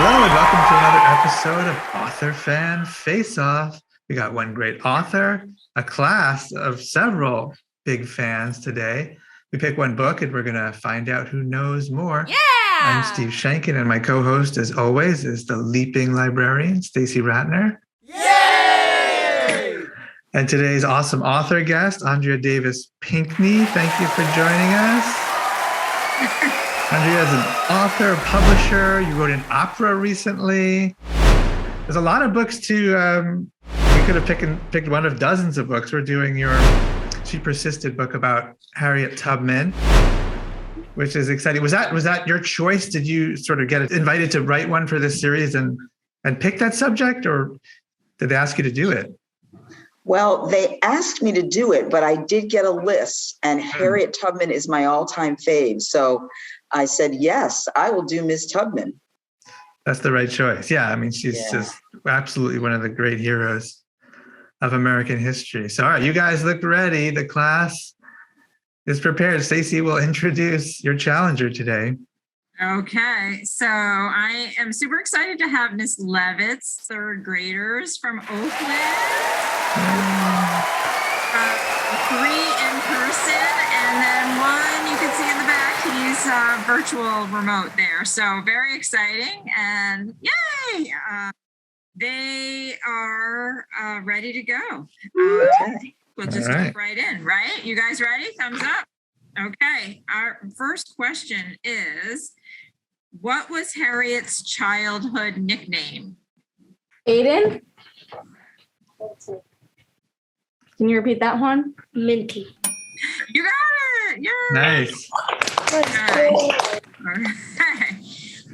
Hello and welcome to another episode of Author Fan Face Off. We got one great author, a class of several big fans today. We pick one book and we're going to find out who knows more. Yeah! I'm Steve Sheinkin and my co-host, as always, is the leaping librarian, Stacey Rattner. Yay! And today's awesome author guest, Andrea Davis Pinkney. Thank you for joining us. Andrea is an author, publisher. You wrote an opera recently. There's a lot of books to, we could have picked one of dozens of books. We're doing your She Persisted book about Harriet Tubman, which is exciting. Was that your choice? Did you sort of get invited to write one for this series and pick that subject, or did they ask you to do it? Well, they asked me to do it, but I did get a list, and Harriet Tubman is my all-time fave. So I said, yes, I will do Miss Tubman. That's the right choice. Yeah, I mean, she's just absolutely one of the great heroes of American history. So, all right, you guys look ready. The class is prepared. Stacey will introduce your challenger today. Okay, so I am super excited to have Miss Levitt's third graders from Oakland. 3 in person, and then 1 you can see in the back. He's virtual remote there. So very exciting, and yay! They are ready to go. We'll just jump right in, right? You guys ready? Thumbs up. Okay, our first question is, what was Harriet's childhood nickname? Aiden? Can you repeat that one? Minty. You got it! Yay! Nice.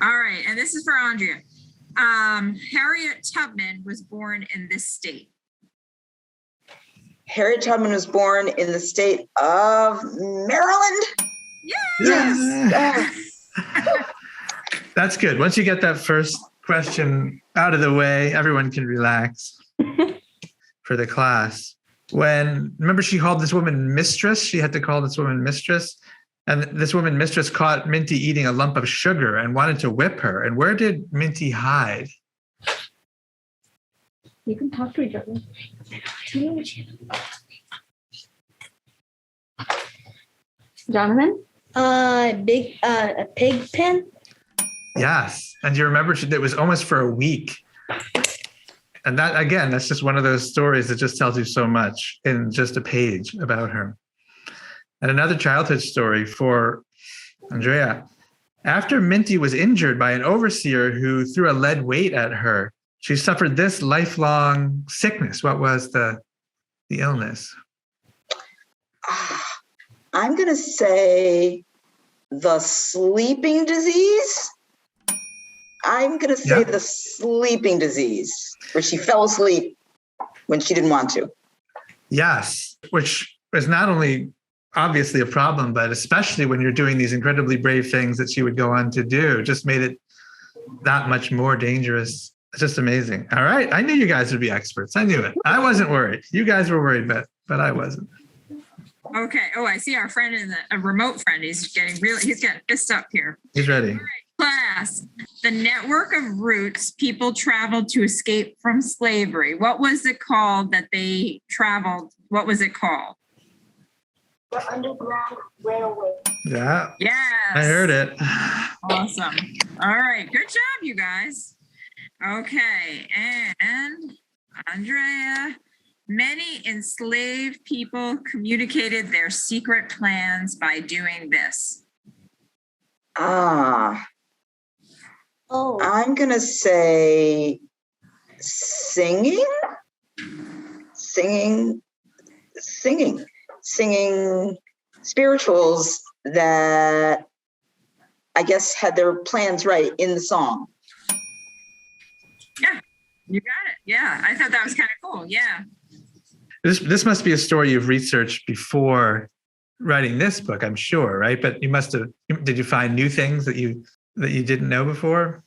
All right, and this is for Andrea. Harriet Tubman was born in this state. Harriet Tubman was born in the state of Maryland. Yes! That's good. Once you get that first question out of the way, everyone can relax for the class. Remember she called this woman mistress? She had to call this woman mistress. And this woman mistress caught Minty eating a lump of sugar and wanted to whip her. And where did Minty hide? You can talk to each other. Jonathan? A pig pen. Yes. And you remember it was almost for a week. And that, again, that's just one of those stories that just tells you so much in just a page about her. And another childhood story for Andrea. After Minty was injured by an overseer who threw a lead weight at her, she suffered this lifelong sickness. What was the illness? I'm going to say the sleeping disease. I'm going to say the sleeping disease, where she fell asleep when she didn't want to. Yes, which is not only obviously a problem, but especially when you're doing these incredibly brave things that she would go on to do, just made it that much more dangerous. It's just amazing. All right. I knew you guys would be experts. I knew it. I wasn't worried. You guys were worried, but I wasn't. Okay. Oh, I see our friend a remote friend. He's getting fist up here. He's ready. All right, class. The network of routes people traveled to escape from slavery. What was it called that they traveled? What was it called? The Underground Railway. Yeah. Yes. I heard it. Awesome. All right. Good job, you guys. Okay. And Andrea, many enslaved people communicated their secret plans by doing this. I'm going to say singing spirituals that I guess had their plans right in the song. Yeah, you got it. Yeah, I thought that was kind of cool. Yeah. This must be a story you've researched before writing this book, I'm sure, right? But did you find new things that you didn't know before?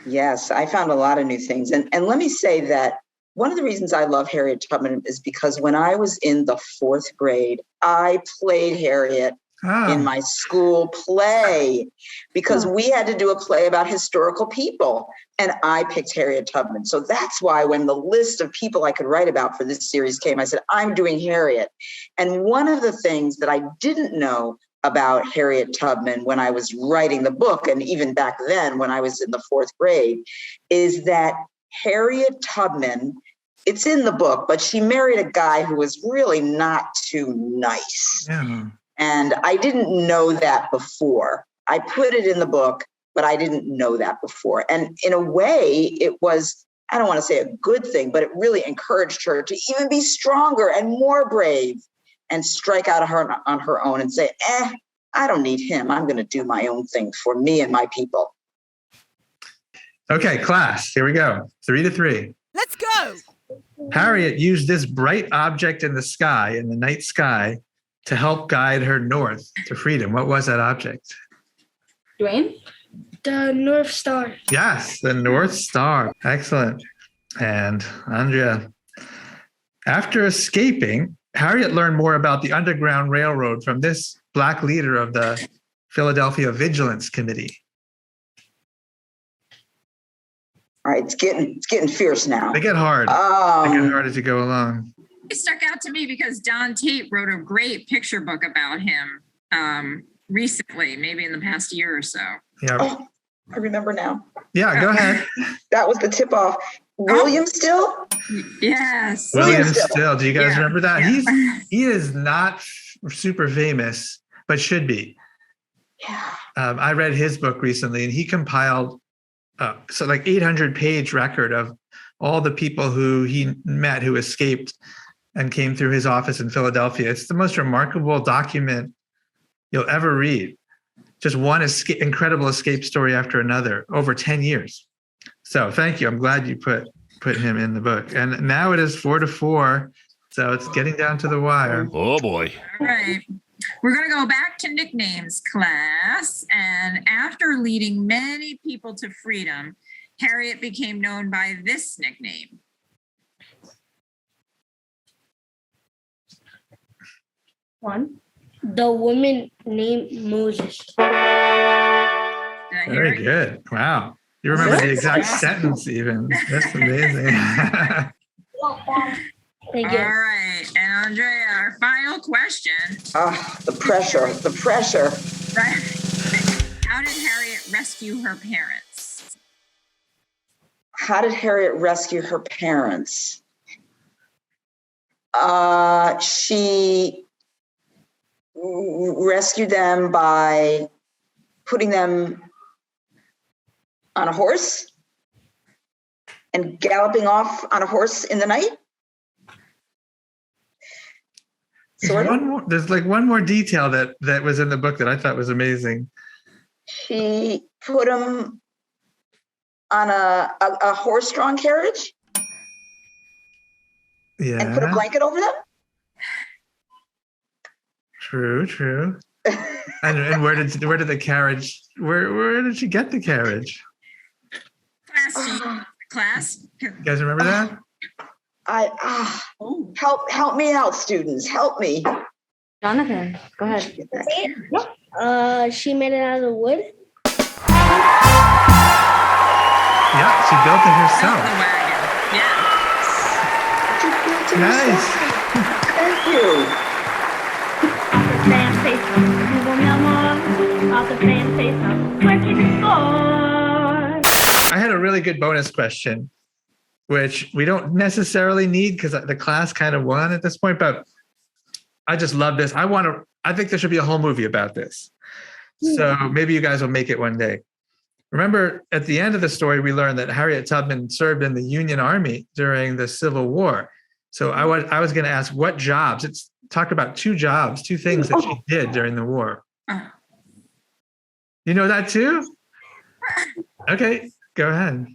Yes, I found a lot of new things. And let me say that one of the reasons I love Harriet Tubman is because when I was in the 4th grade, I played Harriet in my school play because we had to do a play about historical people. And I picked Harriet Tubman. So that's why when the list of people I could write about for this series came, I said, I'm doing Harriet. And one of the things that I didn't know about Harriet Tubman when I was writing the book, and even back then when I was in the 4th grade, is that Harriet Tubman, it's in the book, but she married a guy who was really not too nice. Yeah. And I didn't know that before. I put it in the book, but I didn't know that before. And in a way, it was, I don't want to say a good thing, but it really encouraged her to even be stronger and more brave and strike out on her own and say, I don't need him. I'm going to do my own thing for me and my people. Okay, class, here we go. 3-3. Let's go. Harriet used this bright object in the sky, in the night sky, to help guide her north to freedom. What was that object? Dwayne? The North Star. Yes, the North Star. Excellent. And Andrea, after escaping, Harriet learned more about the Underground Railroad from this Black leader of the Philadelphia Vigilance Committee. All right, it's getting fierce now. They get hard. They get hard as you go along. It stuck out to me because Don Tate wrote a great picture book about him recently, maybe in the past year or so. Yeah. Oh, I remember now. Yeah, go ahead. That was the tip off. William Still? Yes. William Still. Do you guys remember that? Yeah. He is not super famous, but should be. Yeah. I read his book recently, and he compiled so like 800-page record of all the people who he met who escaped and came through his office in Philadelphia. It's the most remarkable document you'll ever read. Just one incredible escape story after another over 10 years. So thank you. I'm glad you put him in the book. And now it is 4-4. So it's getting down to the wire. Oh boy. All right. We're going to go back to nicknames, class. And after leading many people to freedom, Harriet became known by this nickname. One. The woman named Moses. Did I hear Very it? good. Wow. You remember the exact sentence even. That's amazing. Thank All you. right. And Andrea, our final question. The pressure. Right. How did Harriet rescue her parents? How did Harriet rescue her parents? She rescued them by putting them on a horse and galloping off on a horse in the night. There's like one more detail that was in the book that I thought was amazing. She put them on a horse-drawn carriage and put a Yeah, blanket over them. true. And where did the carriage? Where did she get the carriage? Class. You guys remember that? Help me out, students. Help me. Jonathan, go ahead. She made it out of wood. Yeah, she built it herself. The wagon. Yeah. Nice. Thank you. I had a really good bonus question, which we don't necessarily need because the class kind of won at this point, but I just love this. I think there should be a whole movie about this. So maybe you guys will make it one day. Remember, at the end of the story, we learned that Harriet Tubman served in the Union Army during the Civil War. So I was going to ask what jobs. It's talked about two things that she did during the war. You know that too? Okay, go ahead.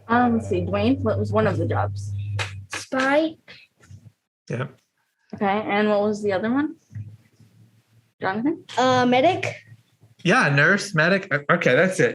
Let's see. Dwayne, what was one of the jobs? Spy. Yep. Okay, and what was the other one? Jonathan? Medic. Yeah, nurse, medic. Okay, that's it.